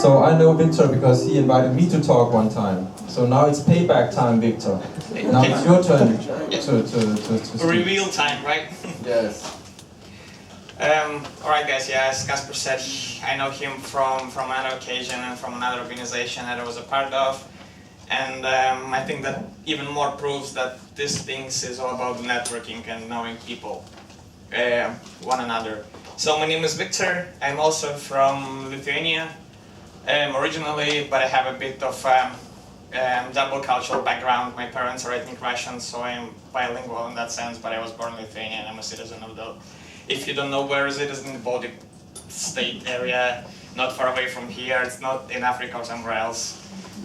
So I know Victor because he invited me to talk one time. So now it's payback time, Victor. Now it's your turn to speak. Reveal time, right? Yes. Alright guys, yeah, as Kasper said, I know him from another occasion and from another organization that I was a part of. And I think that even more proves that this thing is all about networking and knowing people, one another. So my name is Victor. I'm also from Lithuania originally, but I have a bit of double cultural background. My parents are ethnic Russian, so I'm bilingual in that sense, but I was born in Lithuania and I'm a citizen of the... If you don't know where is it, it's in the Baltic state area, not far away from here. It's not in Africa or somewhere else.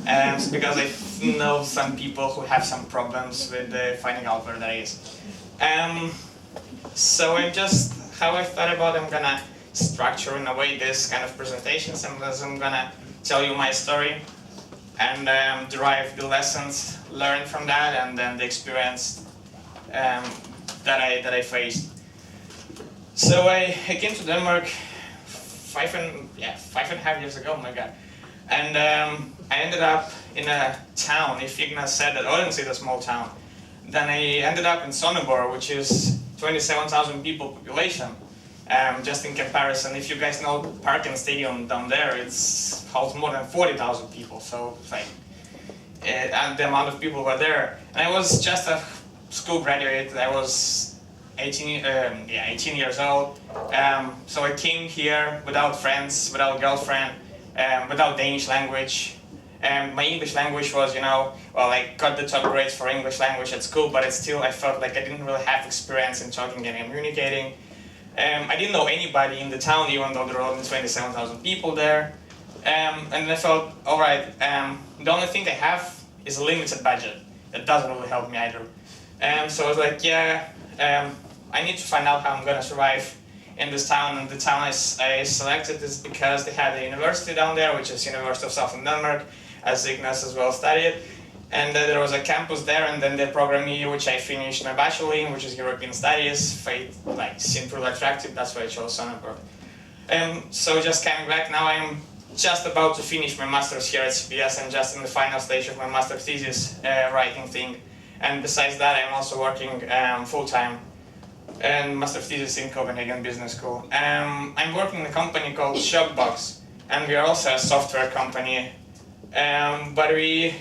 It's because I know some people who have some problems with finding out where that is. So I'm just, how I thought about I'm gonna structure in a way this kind of presentation. Sometimes I'm gonna tell you my story and derive the lessons learned from that and then the experience that I faced. So I came to Denmark five and a half years ago, oh my god. And I ended up in a town. If Ignas said that Odense is a small town, then I ended up in Sonneborg, which is 27,000 people population. Just in comparison, if you guys know Parken Stadium down there, it's holds more than 40,000 people. So like, and the amount of people were there. And I was just a school graduate. I was 18 years old. So I came here without friends, without girlfriend, without Danish language. My English language was, well, I got the top grades for English language at school, but I felt like I didn't really have experience in talking and communicating. I didn't know anybody in the town, even though there were only 27,000 people there. And I felt, all right, the only thing I have is a limited budget. It doesn't really help me either. So I was like, yeah, I need to find out how I'm going to survive in this town. And the town I selected is because they had a university down there, which is University of Southern Denmark, as Ignas as well studied. And there was a campus there, and then the program here, which I finished my bachelor in, which is European Studies, seemed really attractive. That's why I chose Sonneborg. So just coming back now, I'm just about to finish my master's here at CBS. I'm just in the final stage of my master's thesis writing thing. And besides that, I'm also working full-time and master's thesis in Copenhagen Business School. I'm working in a company called Shopbox, and we are also a software company, but we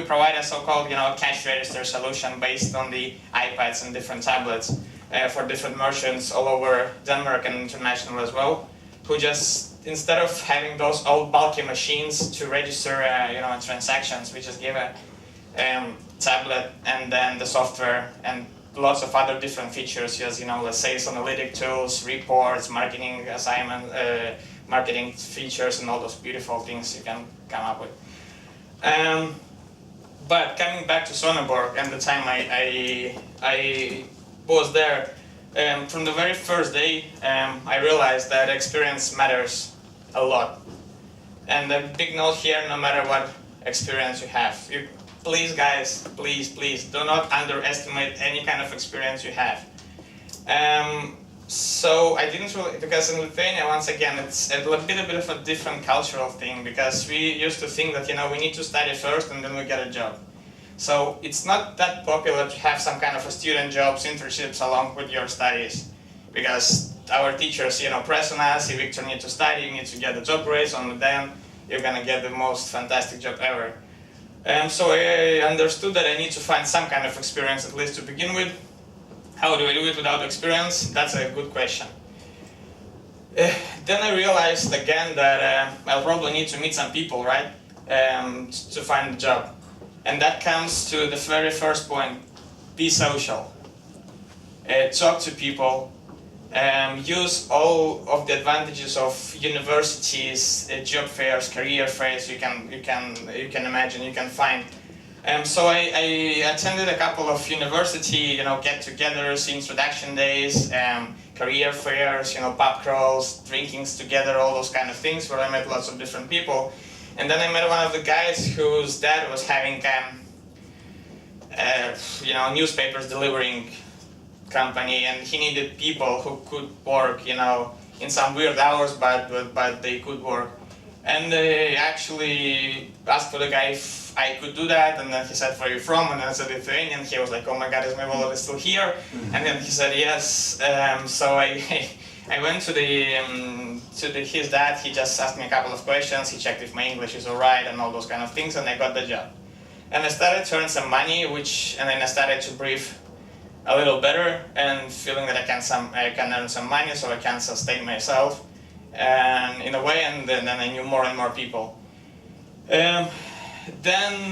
provide a so-called cash register solution based on the iPads and different tablets for different merchants all over Denmark and international as well, who just, instead of having those old bulky machines to register transactions, we just give a tablet and then the software and lots of other different features, as let's say analytic tools, reports, marketing assignment, marketing features, and all those beautiful things you can come up with. But coming back to Sonneborg and the time I was there, from the very first day, I realized that experience matters a lot. And a big note here: no matter what experience you have, please guys, please do not underestimate any kind of experience you have. So I didn't really, because in Lithuania, once again, it's a bit of a different cultural thing, because we used to think that we need to study first and then we get a job. So it's not that popular to have some kind of a student jobs, internships along with your studies, because our teachers press on us: if Victor needs to study, you need to get the job grades, and then you're gonna get the most fantastic job ever. So I understood that I need to find some kind of experience at least to begin with. How do I do it without experience? That's a good question. Then I realized again that I'll probably need to meet some people, right, to find a job. And that comes to the very first point: be social. Talk to people. Use all of the advantages of universities, job fairs, career fairs you can imagine, you can find. So I attended a couple of university get-togethers, introduction days, career fairs, pub crawls, drinkings together, all those kind of things, where I met lots of different people. And then I met one of the guys whose dad was having newspapers delivering company, and he needed people who could work in some weird hours, but they could work. And I actually asked for the guy if I could do that, and then he said, "Where are you from?" And then I said, "Lithuanian." He was like, "Oh my God, is my wallet still here?" And then he said, "Yes." So I I went to his dad. He just asked me a couple of questions. He checked if my English is alright and all those kind of things, and I got the job. And I started to earn some money, and then I started to breathe a little better, and feeling that I can earn some money, so I can sustain myself, and in a way. And then I knew more and more people. Then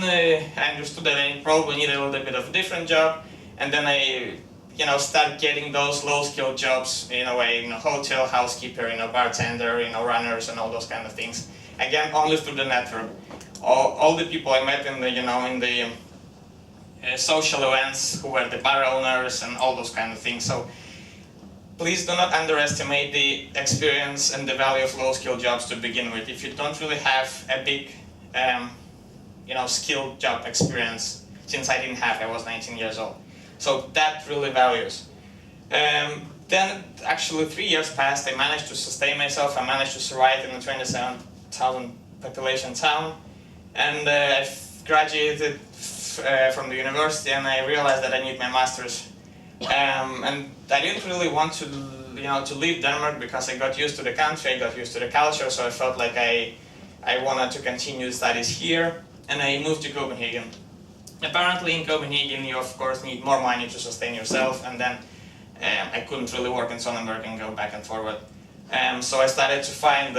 I understood that I probably needed a little bit of a different job, and then I start getting those low-skilled jobs in a way, hotel housekeeper, bartender, runners, and all those kind of things. Again, only through the network. All the people I met in the social events, who were the bar owners and all those kind of things. So please do not underestimate the experience and the value of low-skilled jobs to begin with. If you don't really have a big, skilled job experience, since I didn't have, I was 19 years old. So that really values. Then actually 3 years passed. I managed to sustain myself. I managed to survive in a 27,000 population town, and I graduated from the university, and I realized that I need my master's. And I didn't really want to leave Denmark because I got used to the country, I got used to the culture, so I felt like I wanted to continue studies here, and I moved to Copenhagen. Apparently in Copenhagen you of course need more money to sustain yourself, and then I couldn't really work in Sonnenberg and go back and forward. So I started to find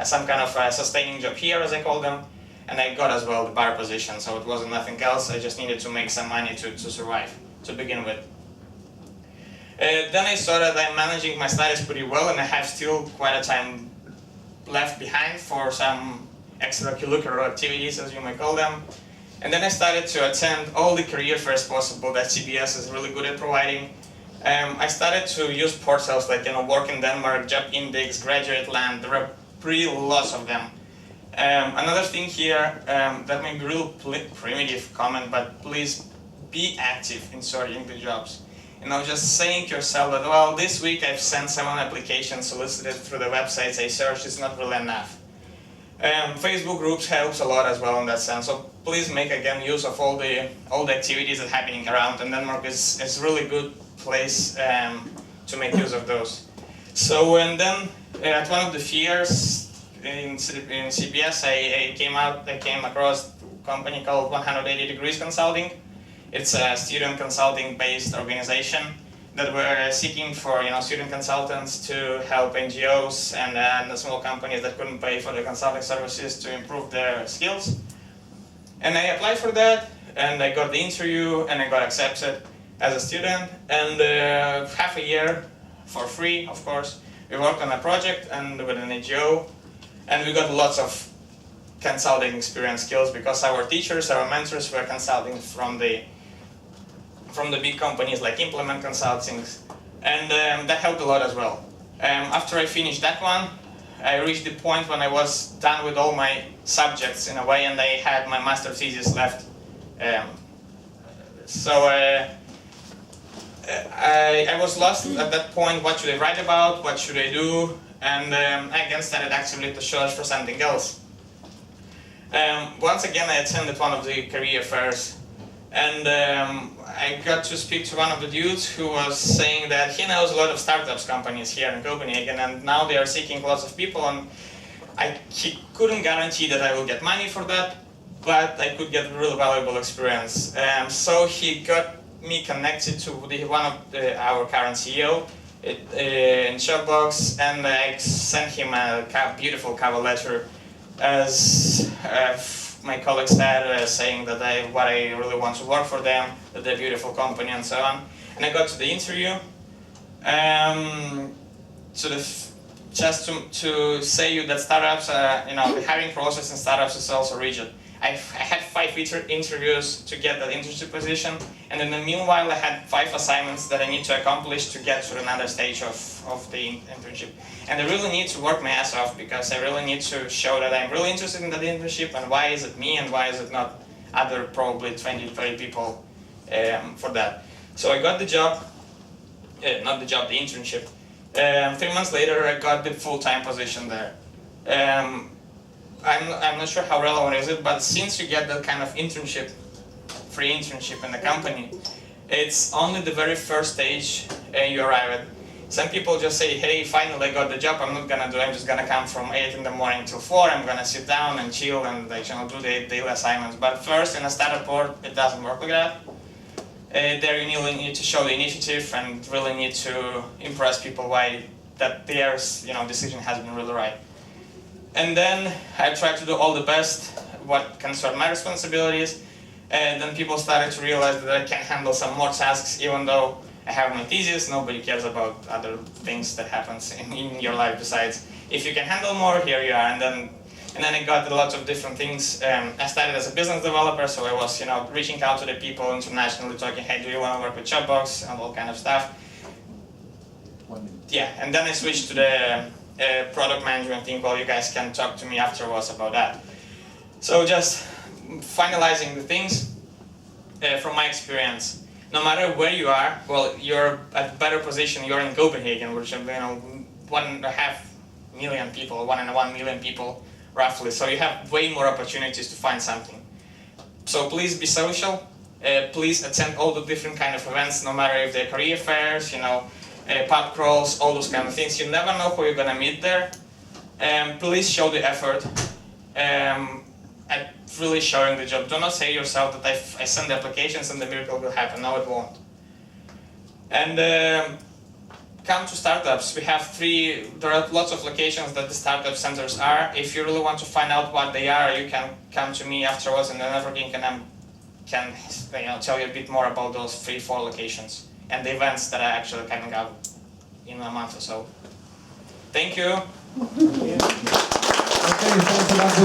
some kind of a sustaining job here, as I call them, and I got as well the bar position, so it wasn't nothing else. I just needed to make some money to survive, to begin with. Then I saw that I'm managing my studies pretty well, and I have still quite a time left behind for some extracurricular activities, as you might call them. And then I started to attend all the career fairs possible that CBS is really good at providing. I started to use portals like Work in Denmark, Job Index, Graduate Land. There are pretty lots of them. Another thing here, that may be a real primitive comment, but please be active in searching the jobs. Just saying to yourself that, well, this week I've sent 7 applications solicited through the websites I searched is not really enough. Facebook groups helps a lot as well in that sense. So please make again use of all the activities that are happening around, and Denmark is a really good place to make use of those. So and then at one of the fairs in CBS, I came across a company called 180 Degrees Consulting. It's a student consulting based organization that were seeking for student consultants to help NGOs and the small companies that couldn't pay for the consulting services to improve their skills. And I applied for that, and I got the interview, and I got accepted as a student. And half a year for free, of course, we worked on a project and with an NGO, and we got lots of consulting experience skills because our teachers, our mentors were consulting from the big companies like Implement Consulting, and that helped a lot as well. After I finished that one, I reached the point when I was done with all my subjects in a way, and I had my master thesis left. I was lost at that point. What should I write about? What should I do? And I again started actively to search for something else. Once again, I attended one of the career fairs, and I got to speak to one of the dudes who was saying that he knows a lot of startups companies here in Copenhagen, and now they are seeking lots of people, and he couldn't guarantee that I will get money for that, but I could get real valuable experience. So he got me connected to one of our current CEO in Shopbox, and I sent him a beautiful cover letter, as my colleagues said, saying that what I really want to work for them, that they're a beautiful company, and so on. And I got to the interview. Just to say you that startups, the hiring process in startups is also rigid. I had 5 interviews to get that internship position, and in the meanwhile I had 5 assignments that I need to accomplish to get to another stage of the internship. And I really need to work my ass off, because I really need to show that I'm really interested in that internship, and why is it me and why is it not other probably 20-30 people for that. So I got the job, the internship. 3 months later I got the full-time position there. I'm not sure how relevant is it, but since you get that kind of internship, free internship in the company, it's only the very first stage you arrive at. Some people just say, hey, finally I got the job, I'm not gonna do it, I'm just gonna come from 8 in the morning till 4, I'm gonna sit down and chill and like, do the daily assignments. But first, in a startup world, it doesn't work like that. There you really need to show the initiative and really need to impress people why that their decision has been really right. And then I tried to do all the best what concerned my responsibilities, and then people started to realize that I can handle some more tasks even though I have my thesis. Nobody cares about other things that happens in your life besides if you can handle more, here you are. And then I got a lot of different things. I started as a business developer, so I was reaching out to the people internationally, talking, hey, do you want to work with Shopbox and all kind of stuff. Yeah, and then I switched to the product management thing. Well, you guys can talk to me afterwards about that. So just finalizing the things from my experience. No matter where you are, well, you're at a better position. You're in Copenhagen, which 1.5 million people, 1.1 million people, roughly. So you have way more opportunities to find something. So please be social. Please attend all the different kind of events, no matter if they're career fairs, pub crawls, all those kind of things. You never know who you're gonna meet there. Please show the effort at really showing the job. Do not say yourself that I send the applications and the miracle will happen. No, it won't. And come to startups. We have there are lots of locations that the startup centers are. If you really want to find out what they are, you can come to me afterwards in the networking and I can tell you a bit more about those 3-4 locations and the events that are actually coming up in a month or so. Thank you. Okay, thanks a lot.